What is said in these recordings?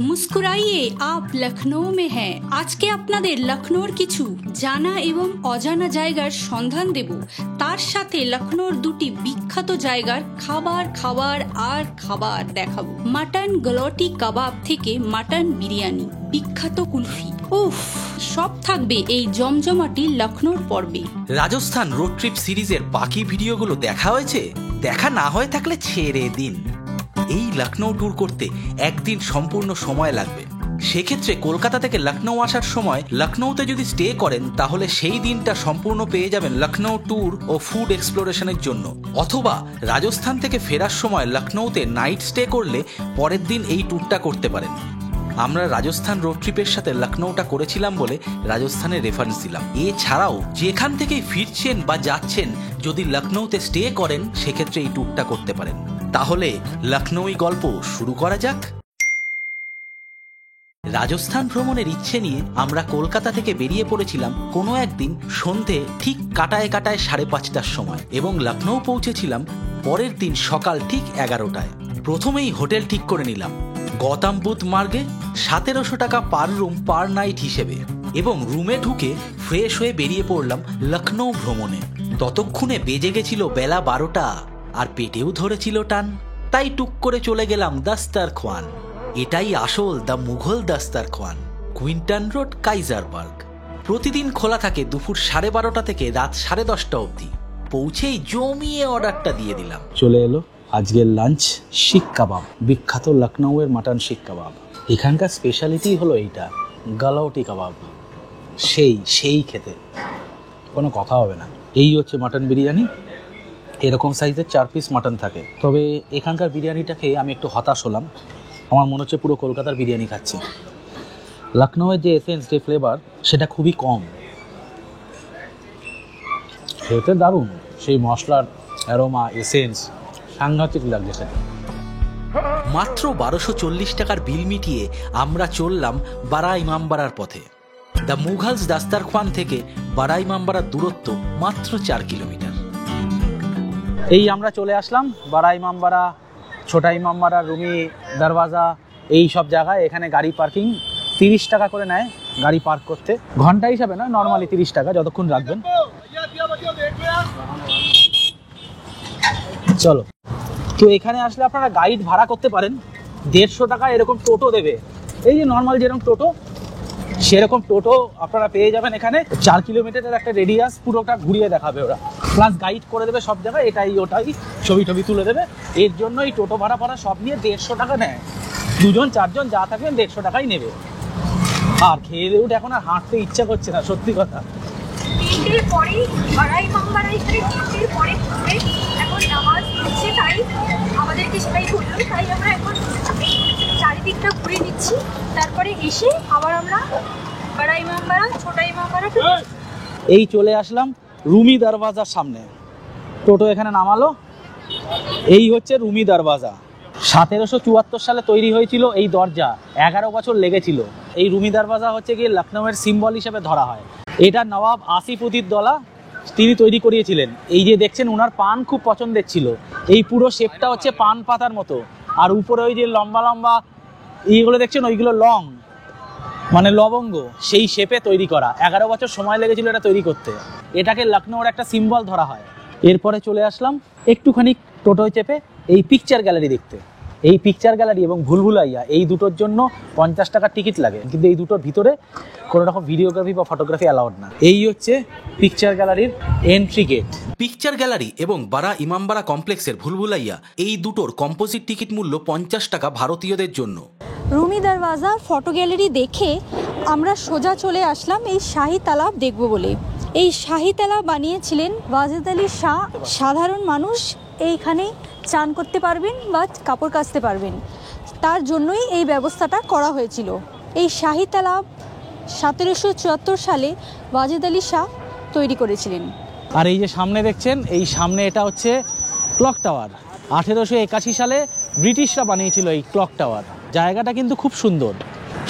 মুস্কুরাইয়ে up Lucknow মে হ্যাঁ। আজকে আপনাদের লখনৌর কিছু জানা এবং অজানা জায়গার সন্ধান দেব, তার সাথে লখনৌর দুটি বিখ্যাত জায়গার খাবার দেখাবো। মাটন গলটি কাবাব থেকে মাটন বিরিয়ানি, বিখ্যাত কুলফি, উফ, সব থাকবে এই জমজমাটি লখনৌর পর্বে। রাজস্থান রোড ট্রিপ সিরিজের বাকি ভিডিওগুলো দেখা হয়েছে? দেখা না হয়ে থাকলে ছেড়ে দিন। এই লখনৌ ট্যুর করতে একদিন সম্পূর্ণ সময় লাগবে। সেক্ষেত্রে কলকাতা থেকে লখনৌ আসার সময় লখনৌতে যদি স্টে করেন তাহলে সেই দিনটা সম্পূর্ণ পেয়ে যাবেন লখনৌ ট্যুর ও ফুড এক্সপ্লোরেশনের জন্য। অথবা রাজস্থান থেকে ফেরার সময় লখনৌতে নাইট স্টে করলে পরের দিন এই ট্যুরটা করতে পারেন। আমরা রাজস্থান রোড ট্রিপের সাথে লখনৌটা করেছিলাম বলে রাজস্থানের রেফারেন্স দিলাম। এছাড়াও যেখান থেকেই ফিরছেন বা যাচ্ছেন যদি লখনৌতে স্টে করেন সেক্ষেত্রে এই ট্যুরটা করতে পারেন। তাহলে লখনৌই গল্প শুরু করা যাক। রাজস্থান ভ্রমণের ইচ্ছে নিয়ে আমরা কলকাতা থেকে বেরিয়ে পড়েছিলাম কোনো একদিন সন্ধে ঠিক কাটায় 5:30টার সময় এবং লখনৌ পৌঁছেছিলাম পরের দিন সকাল ঠিক 11টায়। প্রথমেই হোটেল ঠিক করে নিলাম গৌতম বুদ্ধ মার্গে 1700 টাকা পার রুম পার নাইট হিসেবে, এবং রুমে ঢুকে ফ্রেশ হয়ে বেরিয়ে পড়লাম লখনৌ ভ্রমণে। ততক্ষণে বেজে গেছিল বেলা 12টা আর পেটেও ধরেছিল টান, তাই টুক করে চলে গেলাম দাস্তারখোয়ান। এটাই আসল দ্য মুঘল দাস্তারখোয়ান, কুইন্টন রোড, কাইজারবার্গ। প্রতিদিন খোলা থাকে দুপুর 12:30 থেকে রাত 10:30 অবধি। পৌঁছেই জমিয়ে অর্ডারটা দিয়ে দিলাম। চলে এলো আজকের লাঞ্চ, শিক কাবাব, বিখ্যাত লখনৌয়ের মাটন শিক কাবাব। এখানকার স্পেশালিটি হলো এইটা, গালাউটি কাবাব। সেই খেতে কোনো কথা হবে না। এই হচ্ছে মাটন বিরিয়ানি, এরকম সাইজের 4 পিস মাটন থাকে। তবে এখানকার বিরিয়ানিটা খেয়ে আমি একটু হতাশ হলাম। আমার মনে হচ্ছে পুরো কলকাতার বিরিয়ানি খাচ্ছি। লখনৌয়ের যে এসেন্স, যে ফ্লেভার, সেটা খুবই কম। খেতে দারুণ, সেই মশলার অ্যারোমা, এসেন্স সাংঘাতিক লাগছে সেটা। মাত্র 1240 টাকার বিল মিটিয়ে আমরা চললাম বারা ইমামবাড়ার পথে। দ্য মুঘলস দাস্তারখোয়ান থেকে বারা ইমামবাড়ার দূরত্ব মাত্র 4 কিলোমিটার। এই আমরা চলে আসলাম বারা ইমামবাড়া, ছোটা ইমামবাড়া, রুমি দরওয়াজা, এই সব জায়গায়। এখানে গাড়ি পার্কিং 30 টাকা করে নেয় গাড়ি পার্ক করতে, ঘন্টা হিসাবে নয়, নর্মালি 30 টাকা যতক্ষণ রাখবেন। চলো, তো এখানে আসলে আপনারা গাইড ভাড়া করতে পারেন। 150 টাকা এরকম টোটো দেবে, এই যে নর্মাল যেরকম টোটো সেরকম টোটো আপনারা পেয়ে যাবেন এখানে। 4 কিলোমিটারের একটা রেডিয়াস পুরোটা ঘুরিয়ে দেখাবে ওরা, প্লাস গাইড করে দেবে সব জায়গায়, এটাই ওটাই ছবি তুলে দেবে। এর জন্য এই টোটো ভাড়া সব নিয়ে 150 টাকা নেয়। 2জন 4জন যা থাকবেন 150 টাকাই নেবে। আর খেয়ে দিয়ে উঠে এখন আর হাঁটতে ইচ্ছা করছে না, সত্যি কথা। তিনটের পরে বারাই মামবাড়া এখানে, তিনটের পরে এখন নামাজ হচ্ছে, তাই আমাদেরকে সেটাই বললো। তাই আমরা এখন চারিদিকটা ঘুরে নিচ্ছি, তারপরে এসে আবার আমরা বারাই ইমামবাড়া, ছোটা ইমামবাড়া। এই চলে আসলাম রুমি দরওয়াজার সামনে। টোটো এখানে নামালো। এই হচ্ছে রুমি দরওয়াজা। 1774 সালে তৈরি হয়েছিল এই দরজা, 11 বছর লেগেছিল। এই রুমি দরওয়াজা হচ্ছে গিয়ে লখনৌয়ের সিম্বল হিসেবে ধরা হয়। এটা নবাব আসিফউদ্দৌলা তিনি তৈরি করিয়েছিলেন। এই যে দেখছেন, ওনার পান খুব পছন্দের ছিল। এই পুরো শেপটা হচ্ছে পান পাতার মতো, আর উপরে ওই যে লম্বা লম্বা এইগুলো দেখছেন, ওইগুলো লং মানে লবঙ্গ, সেই শেপে তৈরি করা। 11 বছর সময় লেগেছিল এটা তৈরি করতে। এটাকে লখনৌর একটা সিম্বল ধরা হয়। এরপরে চলে আসলাম একটুখানি টোটোয় চেপে এই পিকচার গ্যালারি দেখতে। এই পিকচার গ্যালারি এবং ভুলভুলাইয়া, এই দুটোর জন্য 50 টাকার টিকিট লাগে, কিন্তু এই দুটোর ভিতরে কোনো রকম ভিডিওগ্রাফি বা ফটোগ্রাফি অ্যালাউড না। এই হচ্ছে পিকচার গ্যালারির এন্ট্রি গেট। পিকচার গ্যালারি এবং বারা ইমামবাড়া কমপ্লেক্সের ভুলভুলাইয়া, এই দুটোর কম্পোজিট টিকিট মূল্য 50 টাকা ভারতীয়দের জন্য। রুমি দরওয়াজা, ফটো গ্যালারি দেখে আমরা সোজা চলে আসলাম এই শাহী তালাব দেখব বলে। এই শাহী তালাব বানিয়েছিলেন ওয়াজেদ আলী শাহ। সাধারণ মানুষ এইখানে চান করতে পারবেন বা কাপড় কাচতে পারবেন, তার জন্যই এই ব্যবস্থাটা করা হয়েছিল। এই শাহী তালাব 1774 সালে ওয়াজেদ আলী শাহ তৈরি করেছিলেন। আর এই যে সামনে দেখছেন, এই সামনে এটা হচ্ছে ক্লক টাওয়ার। 1881 সালে ব্রিটিশরা বানিয়েছিল এই ক্লক টাওয়ার। জায়গাটা কিন্তু খুব সুন্দর।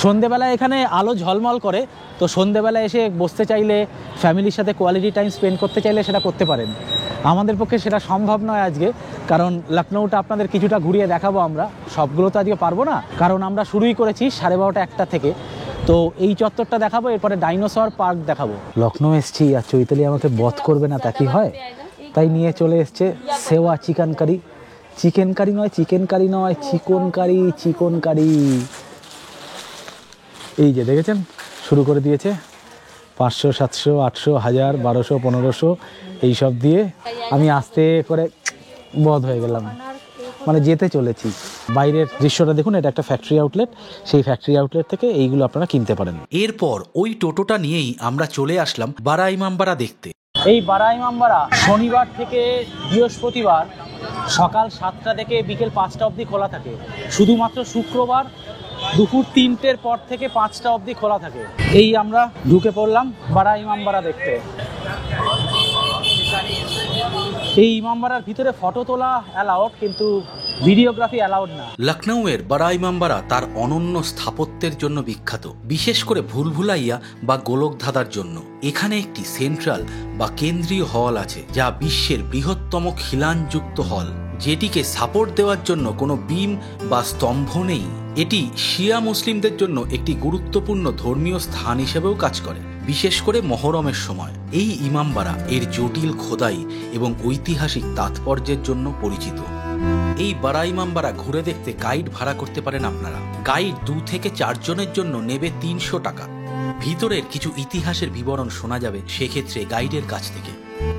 সন্ধেবেলায় এখানে আলো ঝলমল করে, তো সন্ধেবেলায় এসে বসতে চাইলে, ফ্যামিলির সাথে কোয়ালিটি টাইম স্পেন্ড করতে চাইলে সেটা করতে পারেন। আমাদের পক্ষে সেটা সম্ভব নয় আজকে, কারণ লখনৌটা আপনাদের কিছুটা ঘুরিয়ে দেখাবো আমরা, সবগুলো তো আজকে পারবো না, কারণ আমরা শুরুই করেছি 12:30 1টা থেকে। তো এই চত্বরটা দেখাবো, এরপরে ডাইনোসর পার্ক দেখাবো। লখনৌ এসছি আর চৈতালি আমাকে বধ করবে না তা কি হয়, তাই নিয়ে চলে এসছে সেওয়া চিকেন কারি। চিকেন কারি নয়, চিকেন কারি নয়, চিকন কারি, চিকন কারি। এই যে দেখেছেন শুরু করে দিয়েছে 500, 700, 800, 1000, 1200, 1500 এইসব দিয়ে আমি আস্তে করে বধ হয়ে গেলাম, মানে যেতে চলেছি। বাইরের দৃশ্যটা দেখুন, এটা একটা ফ্যাক্টরি আউটলেট, সেই ফ্যাক্টরি আউটলেট থেকে এইগুলো আপনারা কিনতে পারেন। এরপর ওই টোটোটা নিয়েই আমরা চলে আসলাম বারাই মাম্বারা দেখতে। এই বারাই মাম্বারা শনিবার থেকে বৃহস্পতিবার সকাল 7টা থেকে বিকেল 5টা অবধি খোলা থাকে, শুধুমাত্র শুক্রবার দুপুর 3টের পর থেকে 5টা অবধি খোলা থাকে। এই আমরা ঢুকে পড়লাম বারাই মাম্বারা দেখতে। এই ইমামবাড়ার ভিতরে ফটো তোলা অ্যালাউড, কিন্তু ভিডিওগ্রাফি অ্যালাউড না। লখনৌয়ের বারাই মাম্বারা তার অনন্য স্থাপত্যের জন্য বিখ্যাত, বিশেষ করে ভুলভুলাইয়া বা গোলকধাঁধার জন্য। এখানে একটি সেন্ট্রাল বা কেন্দ্রীয় হল আছে, যা বিশ্বের বৃহত্তম খিলানযুক্ত হল, যেটিকে সাপোর্ট দেওয়ার জন্য কোনো বিম বা স্তম্ভ নেই। এটি শিয়া মুসলিমদের জন্য একটি গুরুত্বপূর্ণ ধর্মীয় স্থান হিসেবেও কাজ করে, বিশেষ করে মহরমের সময়। এই ইমামবাড়া এর জটিল খোদাই এবং ঐতিহাসিক তাৎপর্যের জন্য পরিচিত। এই বারাই ইমামবাড়া ঘুরে দেখতে গাইড ভাড়া করতে পারেন আপনারা। গাইড 2 থেকে 4 জনের জন্য নেবে 300 টাকা। ভিতরের কিছু ইতিহাসের বিবরণ শোনা যাবে সেক্ষেত্রে গাইডের কাছ থেকে।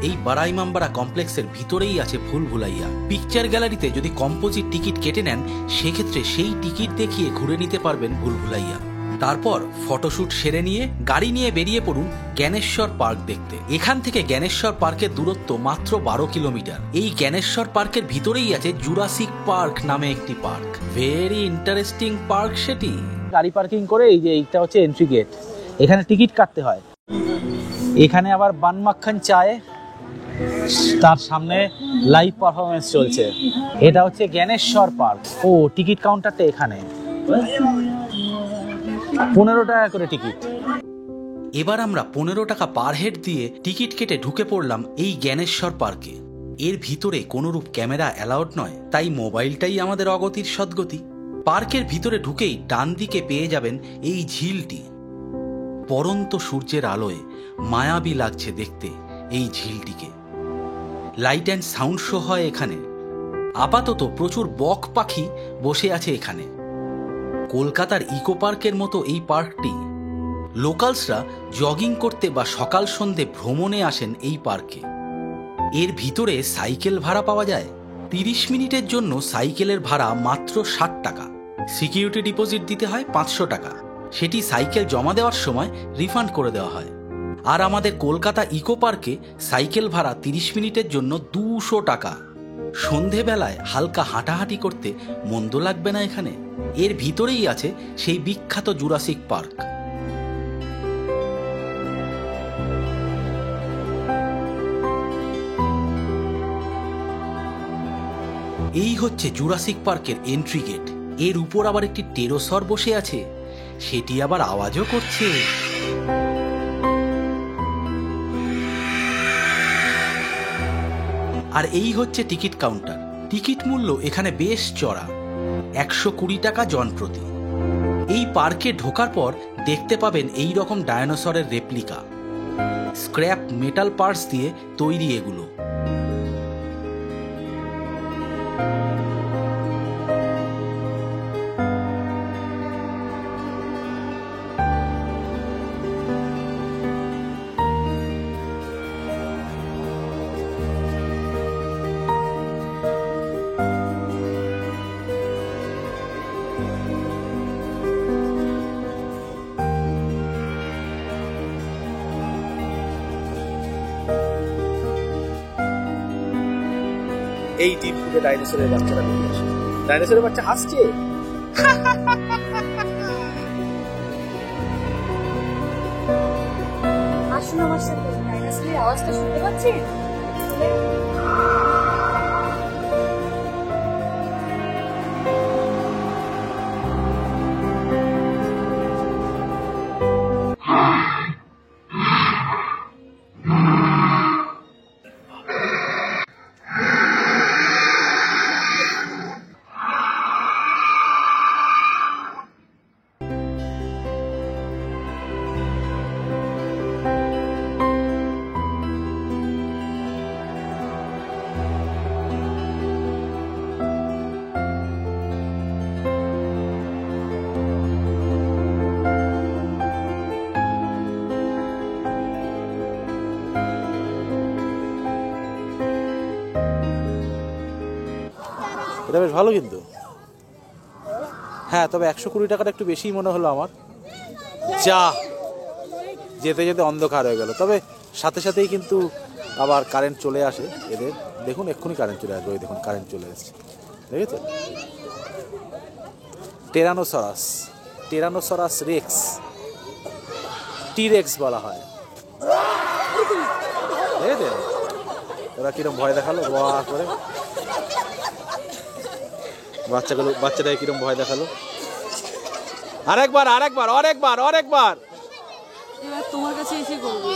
এই বারাই ইমামবাড়া কমপ্লেক্সের ভিতরেই আছে ভুলভুলাইয়া। পিকচার গ্যালারিতে যদি কম্পোজিট টিকিট কেটে নেন, সেক্ষেত্রে সেই টিকিট দেখিয়ে ঘুরে নিতে পারবেন ভুলভুলাইয়া। তারপর ফটোশুট সেরে নিয়ে গাড়ি নিয়ে বেরিয়ে পড়ুন জ্ঞানেশ্বর পার্ক দেখতে। এখান থেকে জ্ঞানেশ্বর পার্কের দূরত্ব মাত্র 12 কিলোমিটার। এই জ্ঞানেশ্বর পার্কের ভিতরেই আছে জুরাসিক পার্ক নামে একটি পার্ক। ভেরি ইন্টারেস্টিং পার্ক সেটি। গাড়ি পার্কিং করে এই যে এইটা হচ্ছে এন্ট্রি গেট, এখানে টিকিট কাটতে হয়। এখানে আবার বান মাখন চায়, তার সামনে লাইভ পারফরমেন্স চলছে। এটা হচ্ছে জ্ঞানেশ্বর পার্ক। ও টিকিট কাউন্টারটা এখানে, 15 টাকা করে টিকিট। এবার আমরা 15 টাকা পার হেড দিয়ে টিকিট কেটে ঢুকে পড়লাম এই জ্ঞানেশ্বর পার্কে। এর ভিতরে কোনোরূপ ক্যামেরা অ্যালাউড নয়, তাই মোবাইলটাই আমাদের অগতির সদ্গতি। পার্কের ভিতরে ঢুকেই ডান দিকে পেয়ে যাবেন এই ঝিলটি। পরন্ত সূর্যের আলোয় মায়াবী লাগছে দেখতে এই ঝিলটিকে। লাইট অ্যান্ড সাউন্ড শো হয় এখানে। আপাতত প্রচুর বক পাখি বসে আছে এখানে। কলকাতার ইকো পার্কের মতো এই পার্কটি লোকালসরা জগিং করতে বা সকাল সন্ধে ভ্রমণে আসেন এই পার্কে। এর ভিতরে সাইকেল ভাড়া পাওয়া যায়। 30 মিনিটের জন্য সাইকেলের ভাড়া মাত্র 60 টাকা। সিকিউরিটি ডিপোজিট দিতে হয় 500 টাকা, সেটি সাইকেল জমা দেওয়ার সময় রিফান্ড করে দেওয়া হয়। আর আমাদের কলকাতা ইকো পার্কে সাইকেল ভাড়া 30 মিনিটের জন্য 200 টাকা। সন্ধেবেলায় হালকা হাঁটাহাঁটি করতে মন্দ লাগবে না এখানে। এর ভিতরেই আছে সেই বিখ্যাত জুরাসিক পার্ক। এই হচ্ছে জুরাসিক পার্কের এন্ট্রি গেট। এর উপর আবার একটি টেরোসর বসে আছে, সেটি আবার আওয়াজও করছে। আর এই হচ্ছে টিকিট কাউন্টার। টিকিট মূল্য এখানে বেশ চড়া, 120 টাকা জন প্রতি। এই পার্কে ঢোকার পর দেখতে পাবেন এই রকম ডায়নোসরের রেপ্লিকা। স্ক্র্যাপ মেটাল পার্টস দিয়ে তৈরি এগুলো। এই টিপ থেকে ডাইনোসরের বাচ্চারা বেরিয়ে আসে। ডাইনোসরের বাচ্চা হাসছে। আসুন আমার সাথে, ডাইনোসরের আওয়াজটা শুনতে পাচ্ছেন? এটা বেশ ভালো কিন্তু। হ্যাঁ, তবে 120 টাকাটা একটু বেশিই মনে হলো আমার। যা যেতে যেতে অন্ধকার হয়ে গেল। তবে সাথে সাথেই কিন্তু আবার কারেন্ট চলে আসে এদের। দেখুন এক্ষুনি কারেন্ট চলে আসবে, ওই দেখুন কারেন্ট চলে এসছে, দেখেছেন? টেরানোসরাস রেক্স, টিরেক্স বলা হয়, দেখেছেন? ওরা কিরম ভয় দেখালো ওয়া করে, বাচ্চাটাকে কিরম ভয় দেখালো। আরেকবার এবার তোমার কাছে এসে করবো।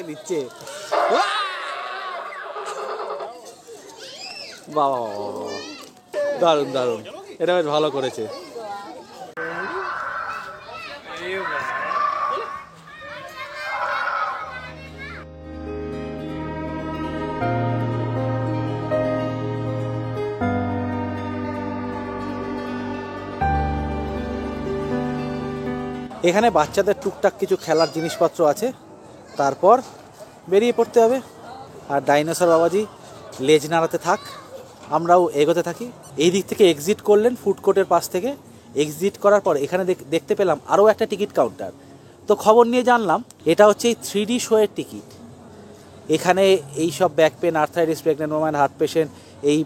দিচ্ছে বাবা, দারুণ দারুণ, এটা বেশ ভালো করেছে। এখানে বাচ্চাদের টুকটাক কিছু খেলার জিনিসপত্র আছে, তারপর বেরিয়ে পড়তে হবে। আর ডাইনোসর বাবাজি লেজ নাড়াতে থাক, আমরাও এগোতে থাকি। এই দিক থেকে এক্সিট করলেন ফুড কোর্টের পাশ থেকে। এক্সিট করার পর এখানে দেখতে পেলাম আরও একটা টিকিট কাউন্টার। তো খবর নিয়ে জানলাম এটা হচ্ছে এই 3D শোয়ের টিকিট। এখানে এই সব back pain, arthritis, pregnant woman, heart patient, এই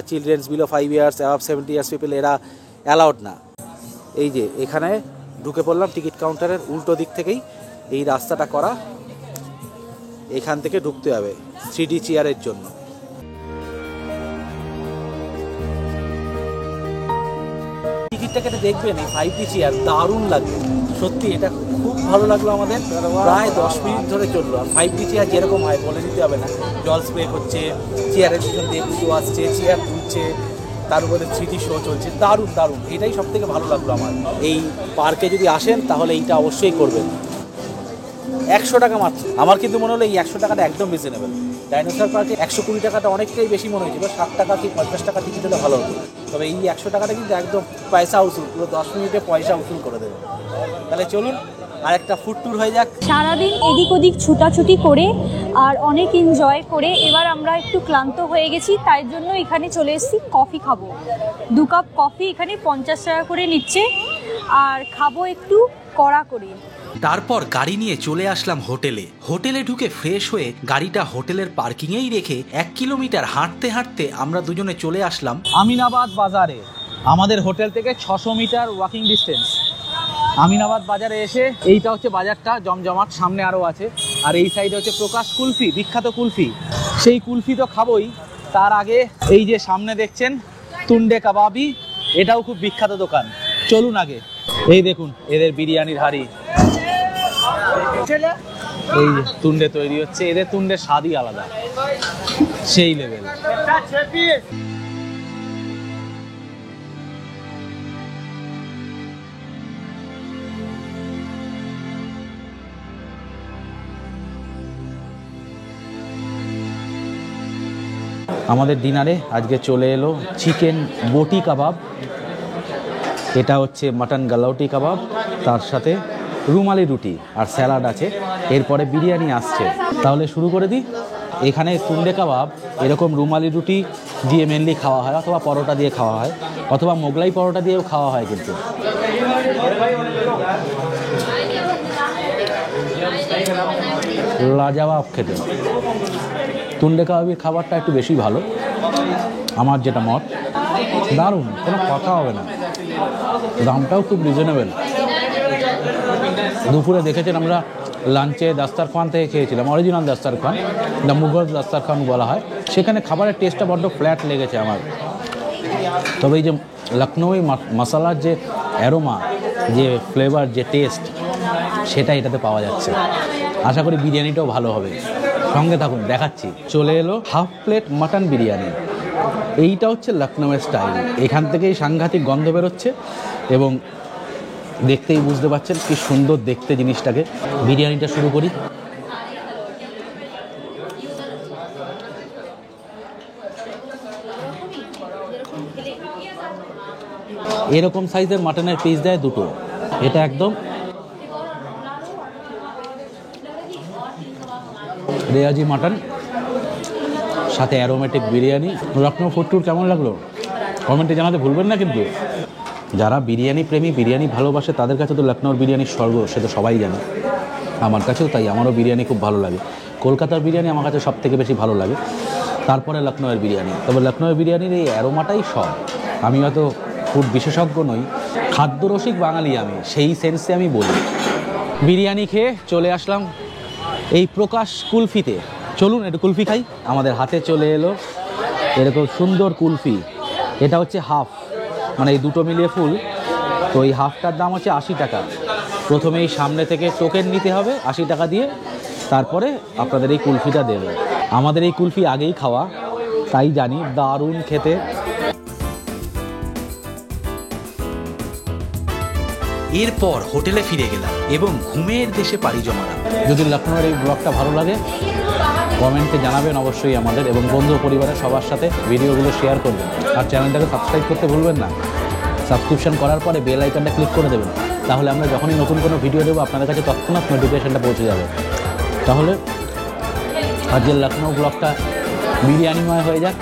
childrens below 5 years, above 70 years people, এরা অ্যালাউড না। এই যে এখানে ঢুকে পড়লাম টিকিট কাউন্টারের উল্টো দিক থেকেই এই রাস্তাটা করা, এখান থেকে ঢুকতে হবে 3D চেয়ারের জন্য। টিকিটটা কেটে দেখবেন, এই 5D চেয়ার দারুণ লাগবে সত্যি, এটা খুব ভালো লাগলো আমাদের। প্রায় 10 মিনিট ধরে চললো। আর 5D চেয়ার যেরকম হয় বলে দিতে হবে না, জল স্প্রে করছে, চেয়ারের পিছন দিয়ে শো আসছে, চেয়ার তুলছে, তার উপরে 3D শো চলছে, দারুণ দারুণ। এটাই সব থেকে ভালো লাগলো আমার। এই পার্কে যদি আসেন তাহলে এইটা অবশ্যই করবেন। 100 টাকা মাত্র। আমার কিন্তু মনে হলো এই 100 টাকাটা একদম রিজনেবল। ডাইনোসর পার্কে 120 টাকাটা অনেকটাই বেশি মনে হয়েছিল। 60 টাকা কি 50 টাকা টিকিট হলে ভালো হতো। তবে এই 100 টাকাটা কিন্তু একদম পয়সা উসুল, পুরো 10 মিনিটে পয়সা উসুল করে দেবে। তাহলে চলুন আর একটা ফুড ট্যুর হয়ে যাক। সারাদিন এদিক ওদিক ছুটাছুটি করে আর অনেক এনজয় করে এবার আমরা একটু ক্লান্ত হয়ে গেছি, তাই জন্য এখানে চলে এসেছি কফি খাবো। 2 কাপ কফি এখানে 50 টাকা করে নিচ্ছে, আর খাবো একটু কড়া করে। তারপর গাড়ি নিয়ে চলে আসলাম হোটেলে ঢুকে ফ্রেশ হয়ে গাড়িটা হোটেলের পার্কিংয়েই রেখে 1 কিলোমিটার হাঁটতে হাঁটতে আমরা দুজনে চলে আসলাম আমিনাবাদ বাজারে। আমাদের হোটেল থেকে 600 মিটার ওয়াকিং ডিস্টেন্স। আমিনাবাদ বাজারে এসে, এইটা হচ্ছে বাজারটা জমজমাট, সামনে আরও আছে। আর এই সাইডে হচ্ছে প্রকাশ কুলফি, বিখ্যাত কুলফি। সেই কুলফি তো খাবোই, তার আগে এই যে সামনে দেখছেন তুন্ডে কাবাবি, এটাও খুব বিখ্যাত দোকান। চলুন আগে। এই দেখুন এদের বিরিয়ানির হাঁড়ি, এই যে তুন্ডে তৈরি হচ্ছে। এদের তুন্ডের স্বাদই আলাদা, সেই লেভেল। আমাদের ডিনারে আজকে চলে এলো চিকেন বটি কাবাব, এটা হচ্ছে মাটন গালাউটি কাবাব, তার সাথে রুমালি রুটি আর স্যালাড আছে। এরপরে বিরিয়ানি আসছে। তাহলে শুরু করে দিই। এখানে তুন্ডে কাবাব এরকম রুমালি রুটি দিয়ে মেনলি খাওয়া হয়, অথবা পরোটা দিয়ে খাওয়া হয়, অথবা মোগলাই পরোটা দিয়েও খাওয়া হয়। কিন্তু লাজবাব খেতে। তুন্ডে কাবাবির খাবারটা একটু বেশি ভালো, আমার যেটা মত। দারুণ, কোনো কথা হবে না। দামটাও খুব রিজনেবল। দুপুরে দেখেছেন আমরা লাঞ্চে দাস্তারখান থেকে খেয়েছিলাম, অরিজিনাল দাস্তারখান, দ্য মুঘল দাস্তারখান বলা হয়। সেখানে খাবারের টেস্টটা বড্ড ফ্ল্যাট লেগেছে আমার। তবে এই যে লখনৌই মশলার যে অ্যারোমা, যে ফ্লেভার, যে টেস্ট, সেটা এটাতে পাওয়া যাচ্ছে। আশা করি বিরিয়ানিটাও ভালো হবে। সঙ্গে থাকুন, দেখাচ্ছি। চলে এলো হাফ প্লেট মাটন বিরিয়ানি। এইটা হচ্ছে লখনৌয়ের স্টাইল। এখান থেকেই সাংঘাতিক গন্ধ বেরোচ্ছে এবং দেখতেই বুঝতে পারছেন কি সুন্দর দেখতে জিনিসটাকে। বিরিয়ানিটা শুরু করি। এরকম সাইজের মাটনের পিস দেয় 2টো। এটা একদম রেয়াজি মাটন, সাথে aromatic biryani. Lucknow food tour কেমন লাগলো কমেন্টে জানাতে ভুলবেন না কিন্তু। যারা বিরিয়ানি প্রেমী, বিরিয়ানি ভালোবাসে, তাদের কাছে তো লখনৌর বিরিয়ানির স্বর্গ, সে তো সবাই জানে। আমার কাছেও তাই, আমারও বিরিয়ানি খুব ভালো লাগে। কলকাতার বিরিয়ানি আমার কাছে সব থেকে বেশি ভালো লাগে, তারপরে লখনৌয়ের বিরিয়ানি। তবে লখনৌয়ের বিরিয়ানির এই অ্যারোমাটাই সব। আমি হয়তো ফুড বিশেষজ্ঞ নই, খাদ্যরসিক বাঙালি আমি, সেই সেন্সে আমি বলি। বিরিয়ানি খেয়ে চলে আসলাম এই প্রকাশ কুলফিতে। চলুন একটু কুলফি খাই। আমাদের হাতে চলে এলো এরকম সুন্দর কুলফি। এটা হচ্ছে হাফ, মানে এই দুটো মিলিয়ে ফুল। তো এই হাফটার দাম হচ্ছে 80 টাকা। প্রথমেই সামনে থেকে টোকেন নিতে হবে 80 টাকা দিয়ে, তারপরে আপনাদের এই কুলফিটা দেবে। আমাদের এই কুলফি আগেই খাওয়া, তাই জানি দারুণ খেতে। এরপর হোটেলে ফিরে গেলাম এবং ঘুমের দেশে পাড়ি জমালাম। যদি লখনৌয়ের এই ব্লগটা ভালো লাগে কমেন্টে জানাবেন অবশ্যই আমাদের, এবং বন্ধু পরিবারের সবার সাথে ভিডিওগুলো শেয়ার করবেন। আর চ্যানেলটাকে সাবস্ক্রাইব করতে ভুলবেন না। সাবস্ক্রিপশন করার পরে বেল আইকনটা ক্লিক করে দেবেন, তাহলে আমরা যখনই নতুন কোনো ভিডিও দেবো আপনাদের কাছে তৎক্ষণাৎ নোটিফিকেশনটা পৌঁছে যাবে। তাহলে আজকের লখনৌ ব্লগটা বিরিয়ানিময় হয়ে যাক।